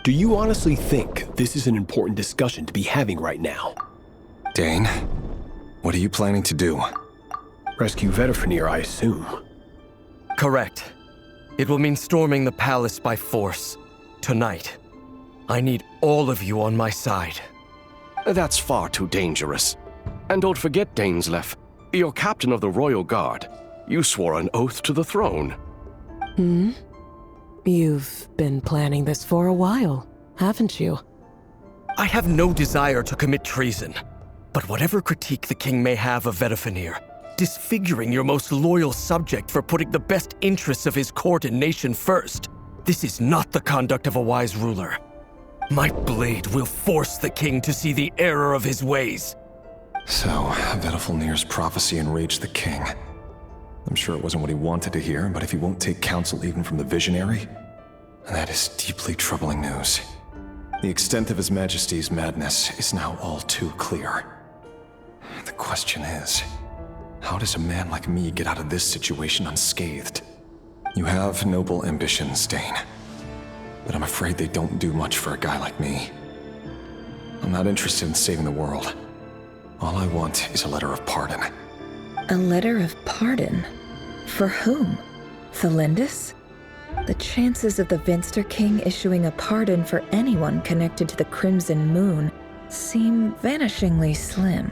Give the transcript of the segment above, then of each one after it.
Do you honestly think this is an important discussion to be having right now? Dane, what are you planning to do? Rescue Vedifenir, I assume. Correct. It will mean storming the palace by force. Tonight. I need all of you on my side. That's far too dangerous. And don't forget, Dainsleif, you're captain of the Royal Guard. You swore an oath to the throne. You've been planning this for a while, haven't you? I have no desire to commit treason. But whatever critique the king may have of Vedifenir, disfiguring your most loyal subject for putting the best interests of his court and nation first, this is not the conduct of a wise ruler. My blade will force the king to see the error of his ways. So, Vedifenir's prophecy enraged the king. I'm sure it wasn't what he wanted to hear, but if he won't take counsel even from the visionary, that is deeply troubling news. The extent of His Majesty's madness is now all too clear. The question is, how does a man like me get out of this situation unscathed? You have noble ambitions, Dane, but I'm afraid they don't do much for a guy like me. I'm not interested in saving the world. All I want is a letter of pardon. A letter of pardon? For whom? Thelindis? The chances of the Vinster King issuing a pardon for anyone connected to the Crimson Moon seem vanishingly slim.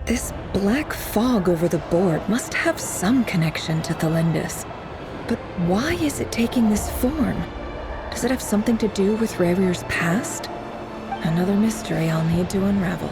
This black fog over the board must have some connection to Thelindis. But why is it taking this form? Does it have something to do with Revir's past? Another mystery I'll need to unravel.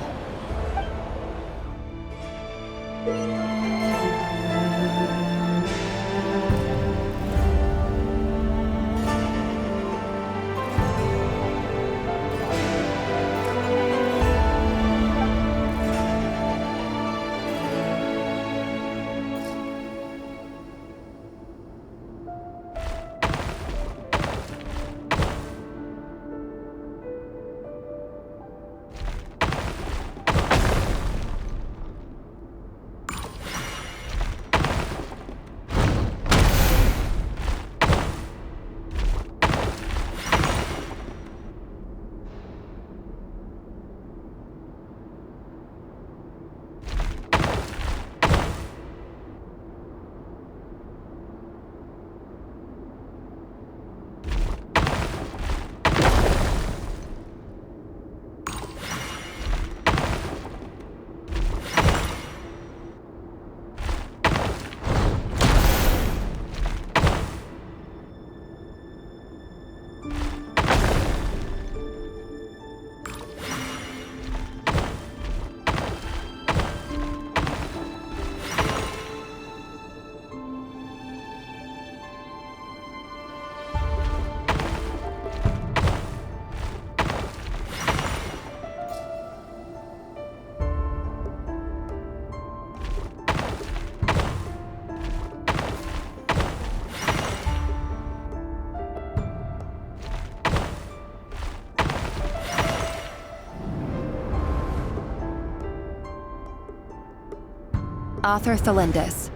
Author Thelindis.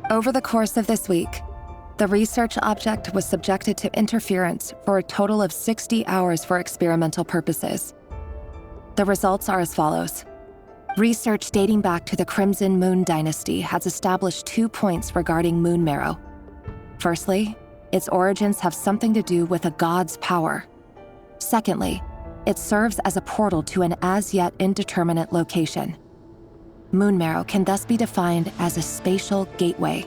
Over the course of this week, the research object was subjected to interference for a total of 60 hours for experimental purposes. The results are as follows. Research dating back to the Crimson Moon Dynasty has established 2 points regarding moon marrow. Firstly, its origins have something to do with a god's power. Secondly, it serves as a portal to an as-yet indeterminate location. Moon marrow can thus be defined as a spatial gateway.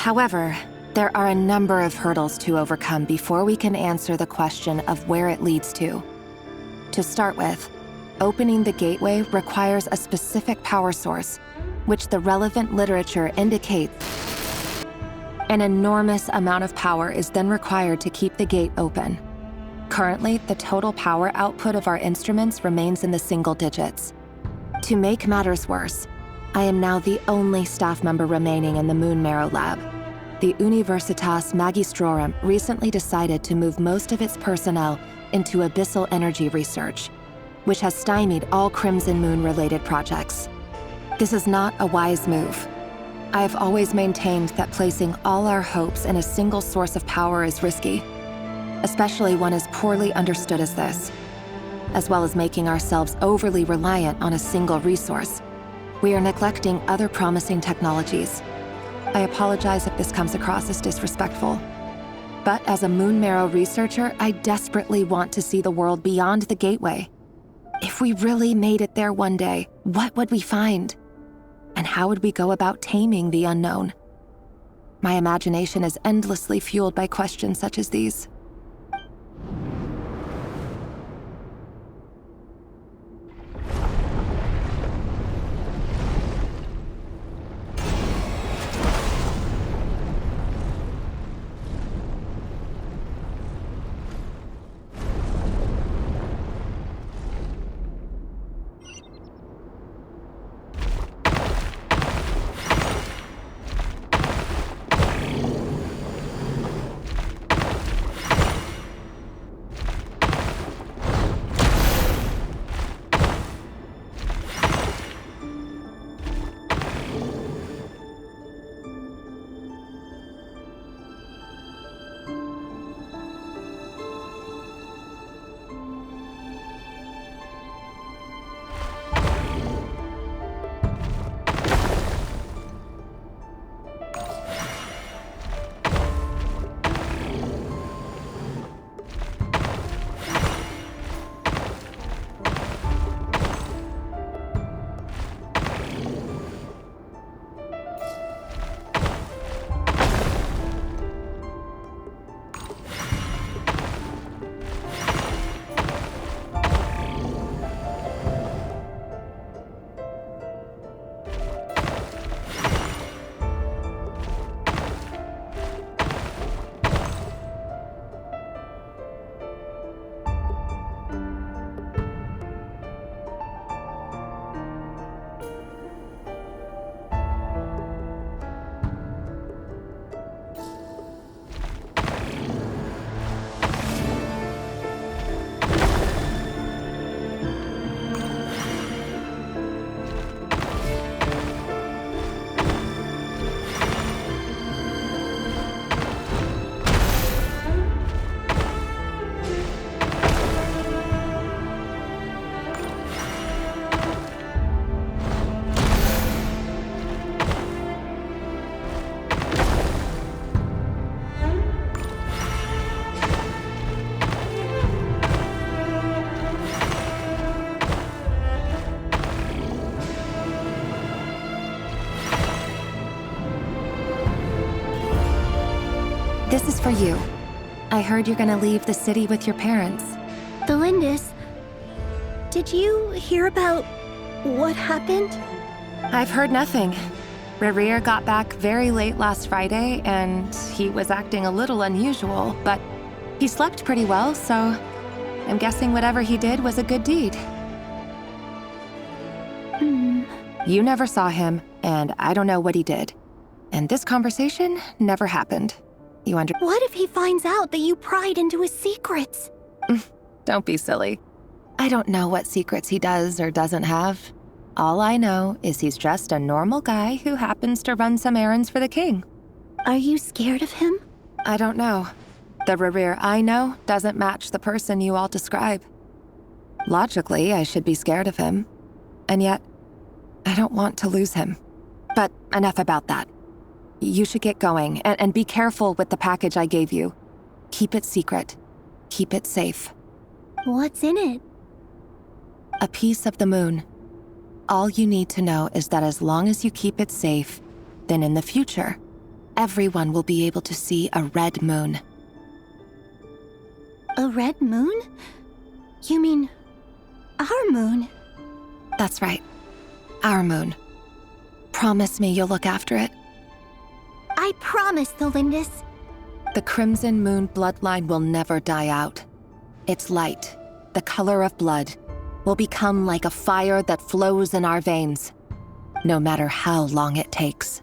However, there are a number of hurdles to overcome before we can answer the question of where it leads to. To start with, opening the gateway requires a specific power source, which the relevant literature indicates. An enormous amount of power is then required to keep the gate open. Currently, the total power output of our instruments remains in the single digits. To make matters worse, I am now the only staff member remaining in the Moon Marrow Lab. The Universitas Magistrorum recently decided to move most of its personnel into abyssal energy research. which has stymied all Crimson Moon-related projects. This is not a wise move. I have always maintained that placing all our hopes in a single source of power is risky, especially one as poorly understood as this, as well as making ourselves overly reliant on a single resource. We are neglecting other promising technologies. I apologize if this comes across as disrespectful, but as a Moon Marrow researcher, I desperately want to see the world beyond the gateway. If we really made it there one day, what would we find? And how would we go about taming the unknown? My imagination is endlessly fueled by questions such as these. This is for you. I heard you're gonna leave the city with your parents. The Lindis, did you hear about what happened? I've heard nothing. Rerir got back very late last Friday, and he was acting a little unusual, but he slept pretty well, so I'm guessing whatever he did was a good deed. You never saw him, and I don't know what he did. And this conversation never happened. What if he finds out that you pried into his secrets? Don't be silly. I don't know what secrets he does or doesn't have. All I know is he's just a normal guy who happens to run some errands for the king. Are you scared of him? I don't know. The Rerir I know doesn't match the person you all describe. Logically, I should be scared of him. And yet, I don't want to lose him. But enough about that. You should get going, and be careful with the package I gave you. Keep it secret. Keep it safe. What's in it? A piece of the moon. All you need to know is that as long as you keep it safe, then in the future, everyone will be able to see a red moon. A red moon? You mean our moon? That's right. Our moon. Promise me you'll look after it. I promise, the Lindis. The Crimson Moon bloodline will never die out. Its light, the color of blood, will become like a fire that flows in our veins, no matter how long it takes.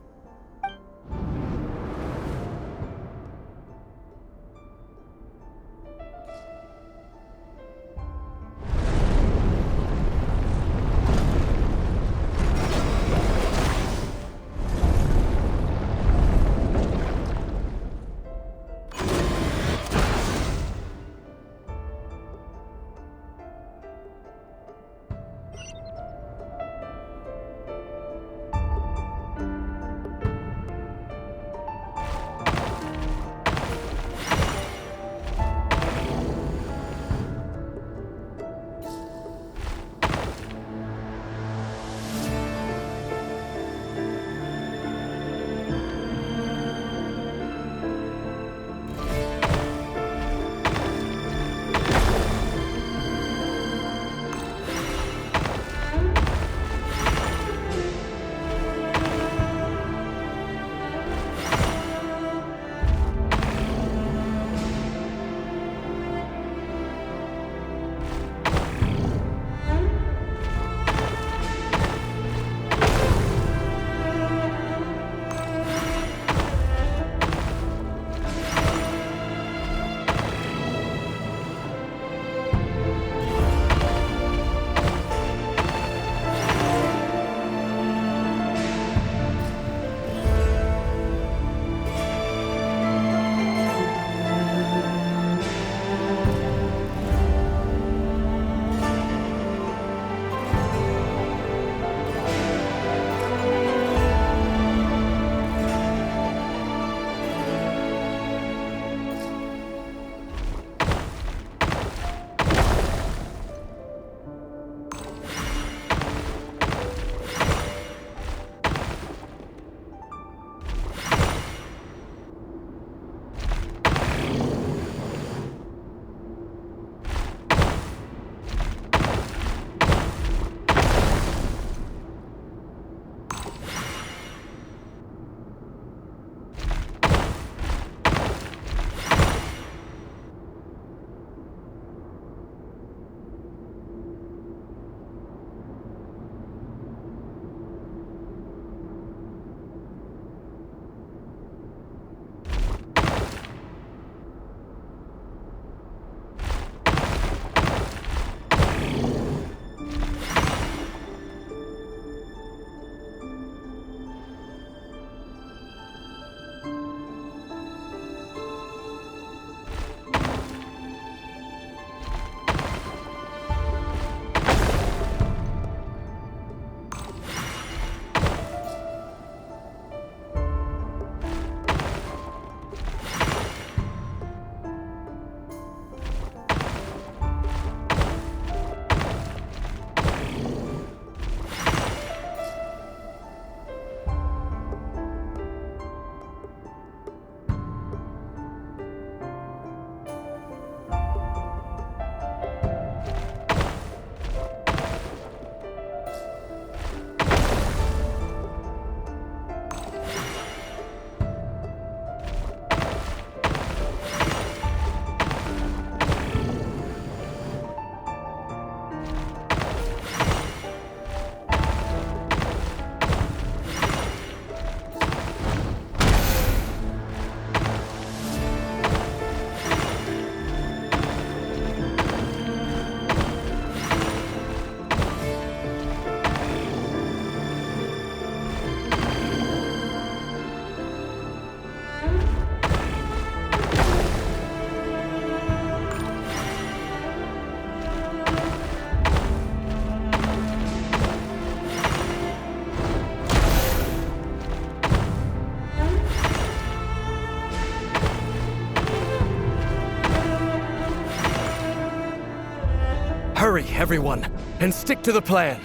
everyone, and stick to the plan.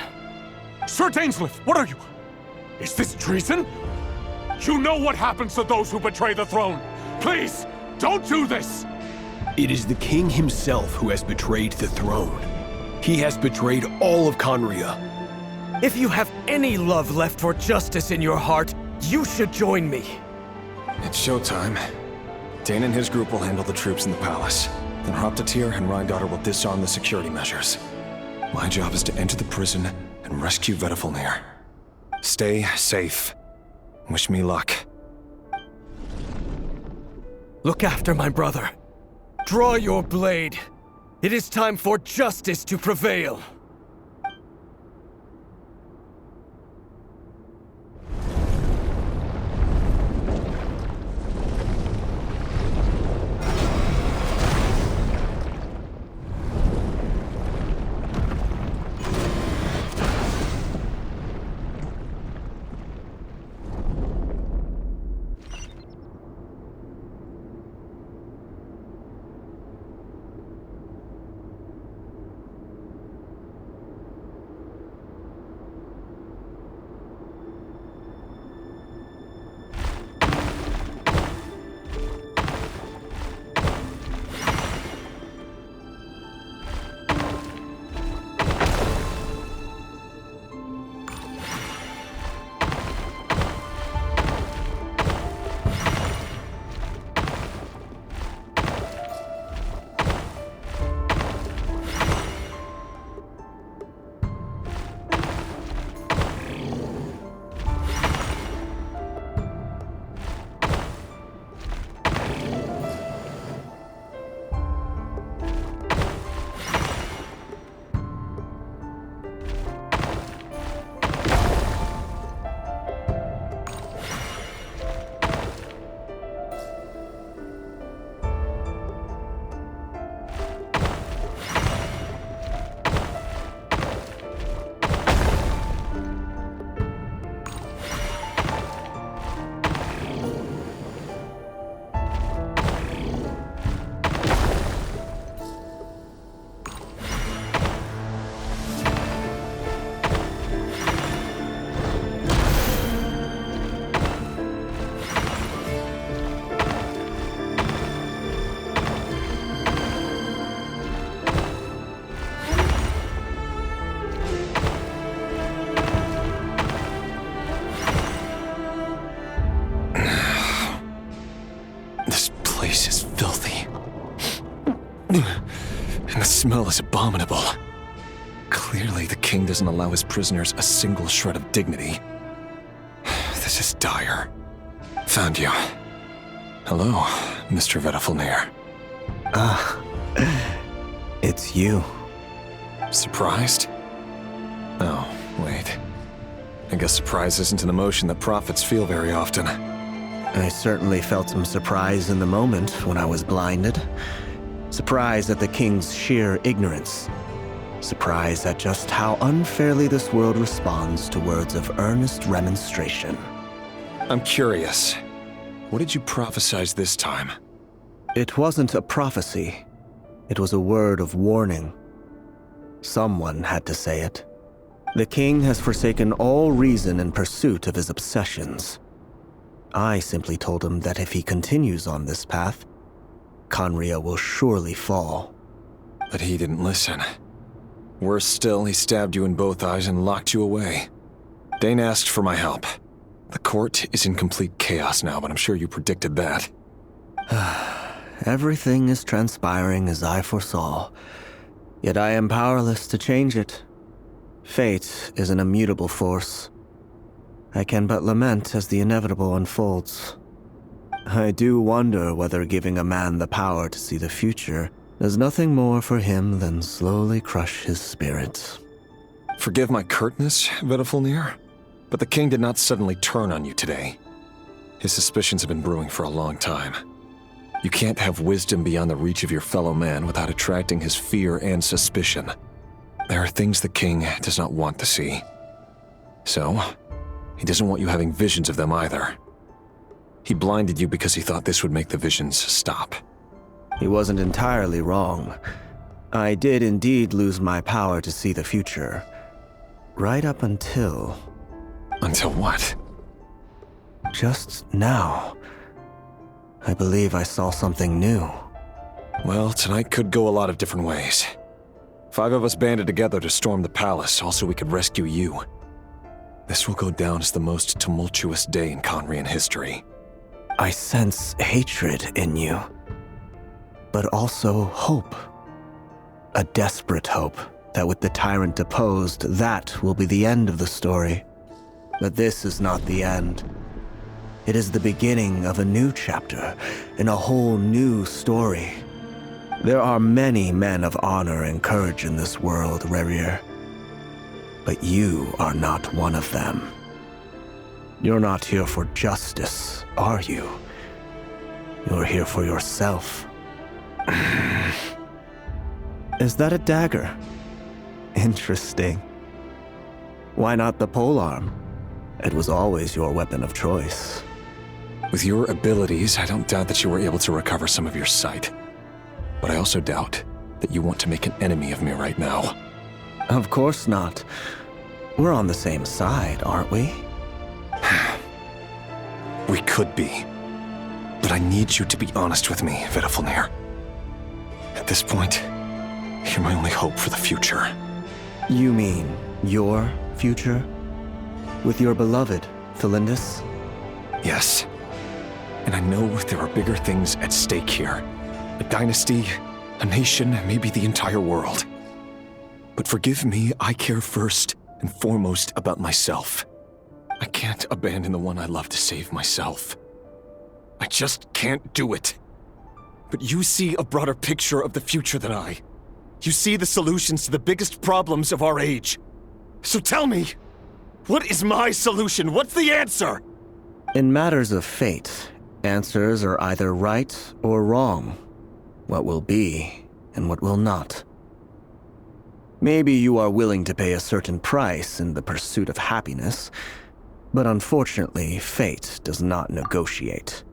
Sir Dainsleif, what are you? Is this treason? You know what happens to those who betray the throne. Please, don't do this! It is the king himself who has betrayed the throne. He has betrayed all of Conria. If you have any love left for justice in your heart, you should join me. It's showtime. Dane and his group will handle the troops in the palace. Then Hroptatyr and Rheingoddar will disarm the security measures. My job is to enter the prison and rescue Vedifalnir. Stay safe. Wish me luck. Look after my brother. Draw your blade. It is time for justice to prevail. And the smell is abominable. Clearly, the king doesn't allow his prisoners a single shred of dignity. This is dire. Found you. Hello, Mr. Vedifalnir. It's you. Surprised? Oh, wait. I guess surprise isn't an emotion that prophets feel very often. I certainly felt some surprise in the moment when I was blinded. Surprise at the king's sheer ignorance. Surprise at just how unfairly this world responds to words of earnest remonstration. I'm curious. What did you prophesize this time? It wasn't a prophecy. It was a word of warning. Someone had to say it. The king has forsaken all reason in pursuit of his obsessions. I simply told him that if he continues on this path, Conria will surely fall. But he didn't listen. Worse still, he stabbed you in both eyes and locked you away. Dane asked for my help. The court is in complete chaos now, but I'm sure you predicted that. Everything is transpiring as I foresaw, yet I am powerless to change it. Fate is an immutable force. I can but lament as the inevitable unfolds. I do wonder whether giving a man the power to see the future does nothing more for him than slowly crush his spirit. Forgive my curtness, Vedifalnir, but the king did not suddenly turn on you today. His suspicions have been brewing for a long time. You can't have wisdom beyond the reach of your fellow man without attracting his fear and suspicion. There are things the king does not want to see. So, he doesn't want you having visions of them either. He blinded you because he thought this would make the visions stop. He wasn't entirely wrong. I did indeed lose my power to see the future. Right up until... Until what? Just now. I believe I saw something new. Well, tonight could go a lot of different ways. 5 of us banded together to storm the palace, also we could rescue you. This will go down as the most tumultuous day in Conrian history. I sense hatred in you, but also hope. A desperate hope that with the tyrant deposed, that will be the end of the story. But this is not the end. It is the beginning of a new chapter, in a whole new story. There are many men of honor and courage in this world, Rerir. But you are not one of them. You're not here for justice, are you? You're here for yourself. Is that a dagger? Interesting. Why not the polearm? It was always your weapon of choice. With your abilities, I don't doubt that you were able to recover some of your sight. But I also doubt that you want to make an enemy of me right now. Of course not. We're on the same side, aren't we? We could be. But I need you to be honest with me, Vedafilnir. At this point, you're my only hope for the future. You mean your future? With your beloved, Thelindis? Yes. And I know there are bigger things at stake here. A dynasty, a nation, maybe the entire world. But forgive me, I care first and foremost about myself. I can't abandon the one I love to save myself. I just can't do it. But you see a broader picture of the future than I. You see the solutions to the biggest problems of our age. So tell me, what is my solution? What's the answer? In matters of fate, answers are either right or wrong. What will be and what will not. Maybe you are willing to pay a certain price in the pursuit of happiness, but unfortunately, fate does not negotiate.